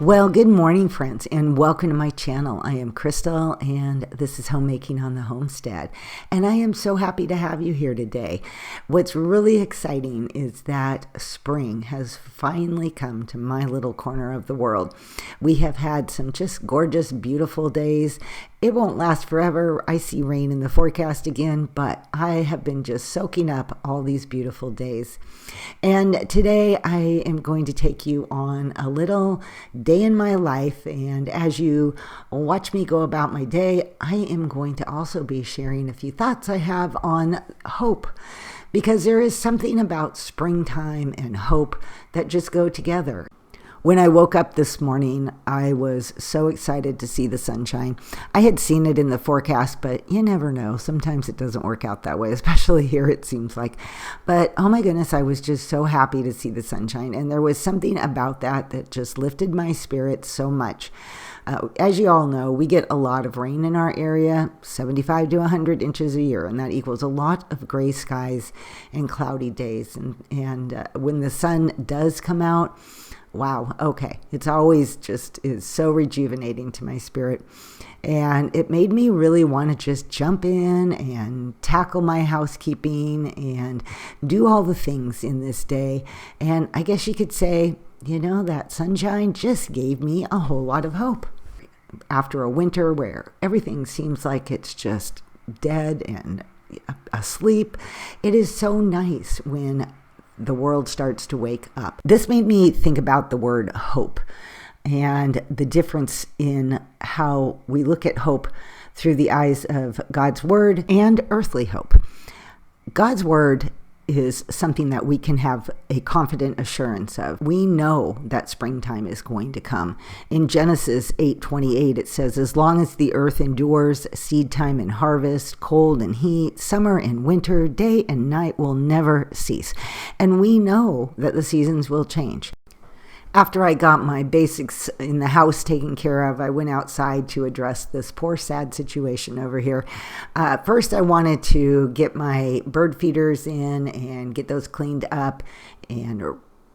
Well, good morning, friends, and welcome to my channel. I am Crystal, and this is Homemaking on the Homestead, and I am so happy to have you here today. What's really exciting is that spring has finally come to my little corner of the world. We have had some just gorgeous, beautiful days. It won't last forever. I see rain in the forecast again, but I have been just soaking up all these beautiful days. And today I am going to take you on a little day in my life. And as you watch me go about my day, I am going to also be sharing a few thoughts I have on hope. Because there is something about springtime and hope that just go together. When I woke up this morning, I was so excited to see the sunshine. I had seen it in the forecast, but you never know. Sometimes it doesn't work out that way, especially here it seems like. But oh my goodness, I was just so happy to see the sunshine. And there was something about that just lifted my spirits so much. As you all know, we get a lot of rain in our area, 75 to 100 inches a year, and that equals a lot of gray skies and cloudy days. And when the sun does come out, wow, okay. It's always just is so rejuvenating to my spirit. And it made me really want to just jump in and tackle my housekeeping and do all the things in this day. And I guess you could say, that sunshine just gave me a whole lot of hope. After a winter where everything seems like it's just dead and asleep, it is so nice when the world starts to wake up. This made me think about the word hope and the difference in how we look at hope through the eyes of God's word and earthly hope. God's word is something that we can have a confident assurance of. We know that springtime is going to come. In Genesis 8:28, it says, "As long as the earth endures, seed time and harvest, cold and heat, summer and winter, day and night will never cease." And we know that the seasons will change. After I got my basics in the house taken care of, I went outside to address this poor, sad situation over here. First, I wanted to get my bird feeders in and get those cleaned up and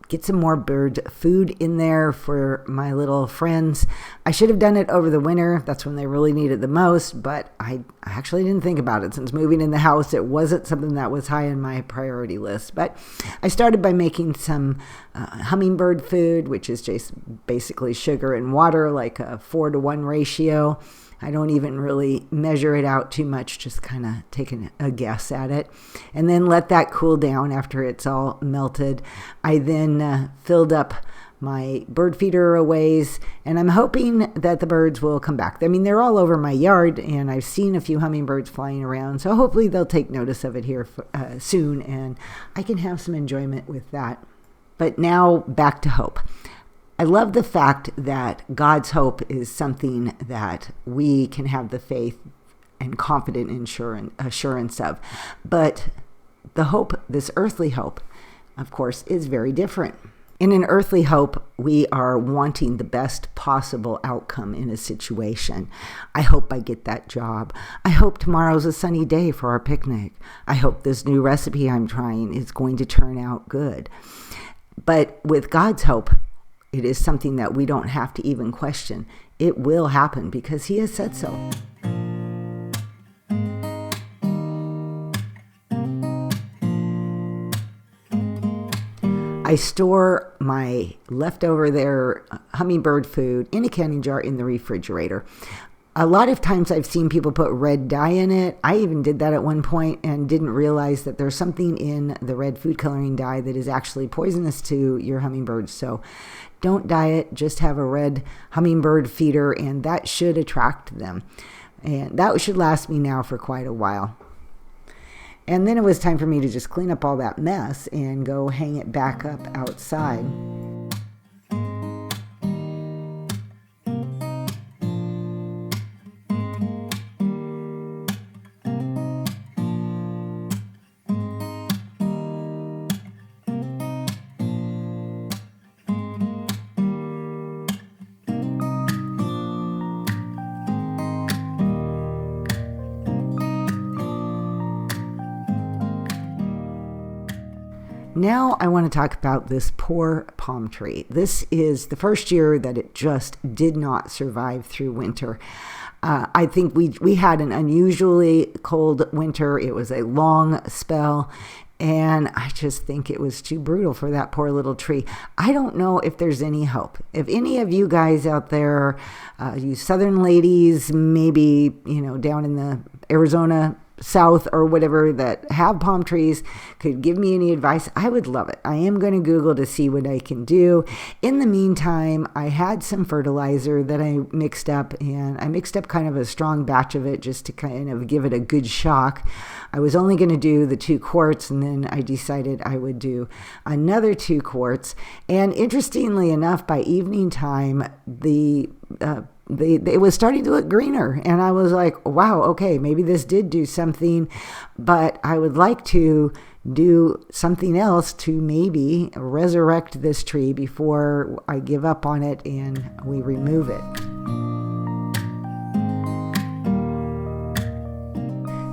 get some more bird food in there for my little friends. I should have done it over the winter. That's when they really need it the most, but I actually didn't think about it. Since moving in the house, it wasn't something that was high on my priority list. But I started by making some Hummingbird Food, which is just basically sugar and water, like a 4-to-1 ratio. I don't even really measure it out too much, just kind of taking a guess at it. And then let that cool down after it's all melted. I then filled up my bird feeder aways, and I'm hoping that the birds will come back. I mean, they're all over my yard, and I've seen a few hummingbirds flying around, so hopefully they'll take notice of it here soon, and I can have some enjoyment with that. But now back to hope. I love the fact that God's hope is something that we can have the faith and confident assurance of. But the hope, this earthly hope, of course, is very different. In an earthly hope, we are wanting the best possible outcome in a situation. I hope I get that job. I hope tomorrow's a sunny day for our picnic. I hope this new recipe I'm trying is going to turn out good. But with God's hope, it is something that we don't have to even question. It will happen because He has said so. I store my leftover hummingbird food in a canning jar in the refrigerator. A lot of times I've seen people put red dye in it. I even did that at one point and didn't realize that there's something in the red food coloring dye that is actually poisonous to your hummingbirds. So don't dye it, just have a red hummingbird feeder, and that should attract them. And that should last me now for quite a while. And then it was time for me to just clean up all that mess and go hang it back up outside. Now I want to talk about this poor palm tree. This is the first year that it just did not survive through winter. I think we had an unusually cold winter. It was a long spell, and I just think it was too brutal for that poor little tree. I don't know if there's any hope. If any of you guys out there, you southern ladies, maybe, down in the Arizona South or whatever, that have palm trees, could give me any advice, I would love it. I am going to Google to see what I can do. In the meantime, I had some fertilizer that I mixed up, and I mixed up kind of a strong batch of it just to kind of give it a good shock. I was only going to do the 2 quarts, and then I decided I would do another 2 quarts. And interestingly enough, by evening time, it was starting to look greener, and I was like, wow, okay, maybe this did do something, but I would like to do something else to maybe resurrect this tree before I give up on it and we remove it.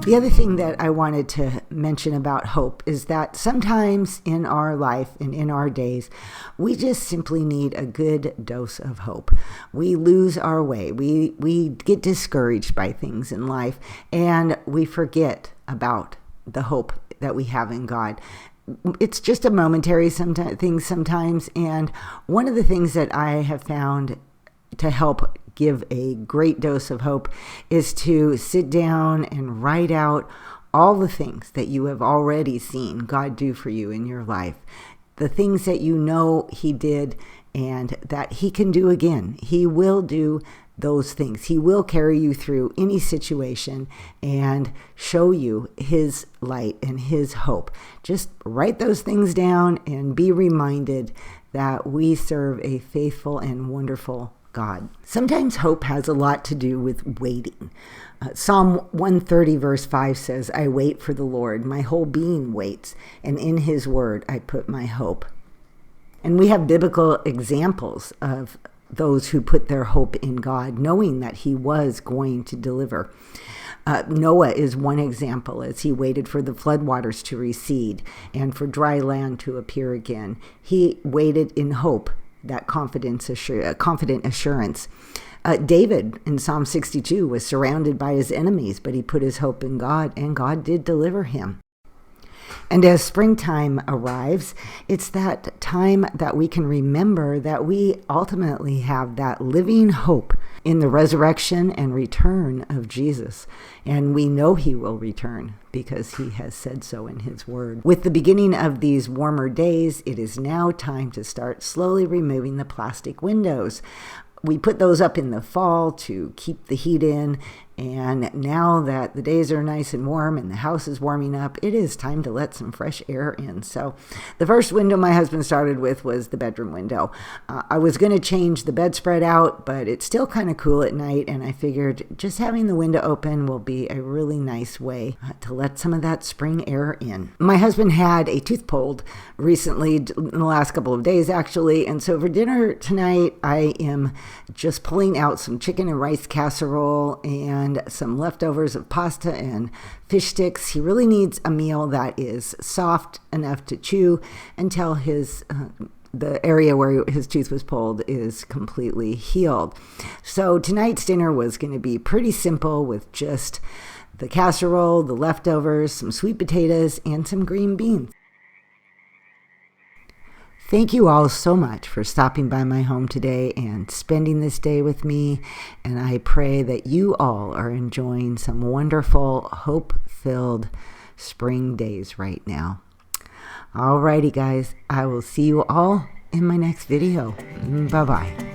The other thing that I wanted to mention about hope is that sometimes in our life and in our days, we just simply need a good dose of hope. We lose our way. We get discouraged by things in life, and we forget about the hope that we have in God. It's just a momentary thing sometimes, and one of the things that I have found to help give a great dose of hope is to sit down and write out all the things that you have already seen God do for you in your life, the things that you know He did and that He can do again. He will do those things. He will carry you through any situation and show you His light and His hope. Just write those things down and be reminded that we serve a faithful and wonderful God. Sometimes hope has a lot to do with waiting. Psalm 130 verse 5 says, I wait for the Lord. My whole being waits, and in His word I put my hope. And we have biblical examples of those who put their hope in God, knowing that He was going to deliver. Noah is one example, as he waited for the floodwaters to recede and for dry land to appear again. He waited in hope, that confident assurance. David in Psalm 62 was surrounded by his enemies, but he put his hope in God, and God did deliver him. And as springtime arrives, it's that time that we can remember that we ultimately have that living hope in the resurrection and return of Jesus. And we know He will return because He has said so in His word. With the beginning of these warmer days, it is now time to start slowly removing the plastic windows. We put those up in the fall to keep the heat in, and now that the days are nice and warm and the house is warming up, it is time to let some fresh air in. So the first window my husband started with was the bedroom window. I was going to change the bedspread out, but it's still kind of cool at night, and I figured just having the window open will be a really nice way to let some of that spring air in. My husband had a tooth pulled recently, in the last couple of days actually, and so for dinner tonight I am just pulling out some chicken and rice casserole and some leftovers of pasta and fish sticks. He really needs a meal that is soft enough to chew until the area where his tooth was pulled is completely healed. So tonight's dinner was going to be pretty simple with just the casserole, the leftovers, some sweet potatoes, and some green beans. Thank you all so much for stopping by my home today and spending this day with me. And I pray that you all are enjoying some wonderful, hope-filled spring days right now. Alrighty, guys. I will see you all in my next video. Bye-bye.